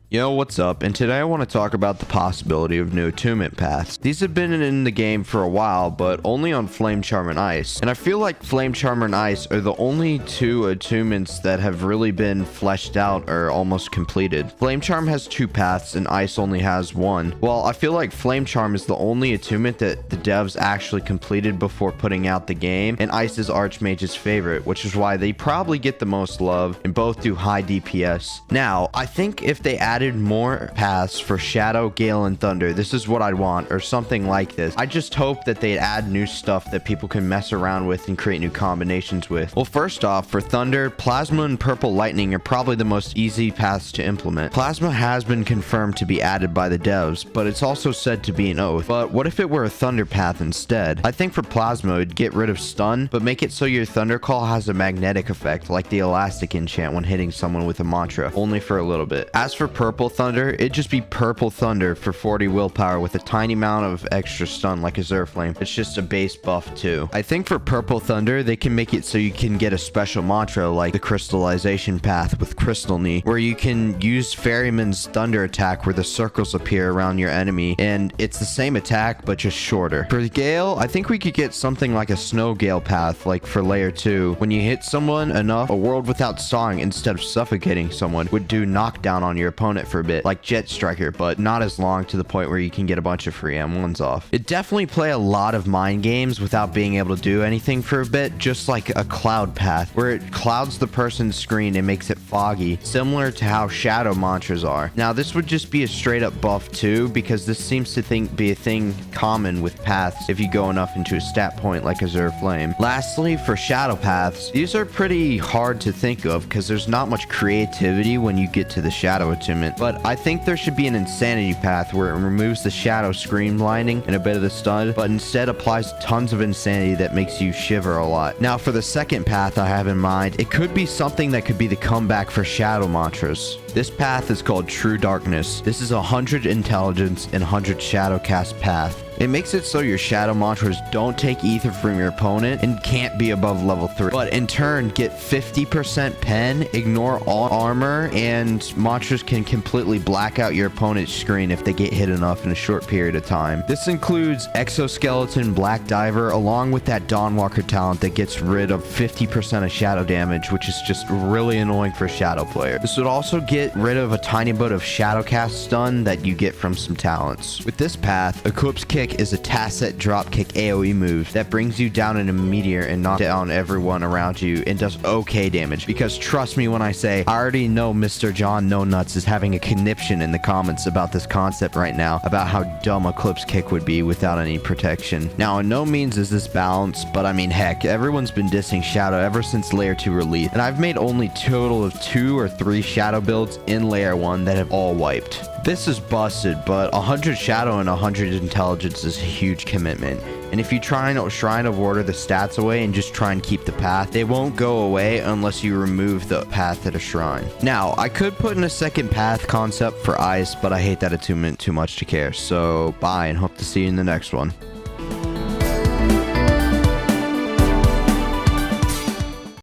Yo, what's up? And today I want to talk about the possibility of new attunement paths. These have been in the game for a while, but only on Flame Charm and Ice. And I feel like Flame Charm and Ice are the only two attunements that have really been fleshed out or almost completed. Flame Charm has two paths and Ice only has one. Well, I feel like Flame Charm is the only attunement that the devs actually completed before putting out the game, and Ice is Archmage's favorite, which is why they probably get the most love and both do high DPS. Now, I think if they added more paths for Shadow, Gale, and Thunder, this is what I'd want, or something like this. I just hope that they'd add new stuff that people can mess around with and create new combinations with. Well, first off, for Thunder, Plasma and Purple Lightning are probably the most easy paths to implement. Plasma has been confirmed to be added by the devs, but it's also said to be an oath. But what if it were a Thunder path instead? I think for Plasma, it'd get rid of stun, but make it so your Thunder Call has a magnetic effect, like the Elastic enchant when hitting someone with a mantra, only for a little bit. As for Purple Thunder, it'd just be Purple Thunder for 40 willpower with a tiny amount of extra stun like Azure Flame. It's just a base buff too. I think for Purple Thunder, they can make it so you can get a special mantra like the Crystallization path with Crystal Knee, where you can use Ferryman's Thunder attack where the circles appear around your enemy, and it's the same attack but just shorter. For Gale, I think we could get something like a Snow Gale path like for Layer 2. When you hit someone enough, a World Without Song, instead of suffocating someone, would do knockdown on your opponent for a bit, like Jet Striker, but not as long to the point where you can get a bunch of free M1s off. It definitely play a lot of mind games without being able to do anything for a bit, just like a Cloud path, where it clouds the person's screen and makes it foggy, similar to how Shadow mantras are. Now, this would just be a straight up buff too, because this seems to be a thing common with paths if you go enough into a stat point like Azure Flame. Lastly, for Shadow paths, these are pretty hard to think of because there's not much creativity when you get to the Shadow attunement, but I think there should be an Insanity path where it removes the Shadow screen blinding and a bit of the stun, but instead applies tons of Insanity that makes you shiver a lot. Now, for the second path I have in mind, it could be something that could be the comeback for Shadow mantras. This path is called True Darkness. This is 100 intelligence and 100 shadow cast path. It makes it so your shadow mantras don't take ether from your opponent and can't be above level 3, but in turn get 50% pen, ignore all armor, and mantras can completely black out your opponent's screen if they get hit enough in a short period of time. This includes Exoskeleton, Black Diver, along with that Dawnwalker talent that gets rid of 50% of shadow damage, which is just really annoying for a shadow player. This would also get rid of a tiny bit of shadow cast stun that you get from some talents. With this path, Eclipse Kick is a tacit dropkick AoE move that brings you down in a meteor and knocks down everyone around you and does okay damage, because trust me when I say I already know Mr. John No Nuts is having a conniption in the comments about this concept right now, about how dumb Eclipse Kick would be without any protection. Now, in no means is this balanced, but I mean, heck, everyone's been dissing Shadow ever since Layer 2 release, and I've made only total of 2 or 3 Shadow builds in Layer 1 that have all wiped. This is busted, but 100 Shadow and 100 Intelligence is a huge commitment. And if you try and Shrine of Order the stats away and just try and keep the path, they won't go away unless you remove the path at a shrine. Now, I could put in a second path concept for Ice, but I hate that attunement too much to care. So, bye and hope to see you in the next one.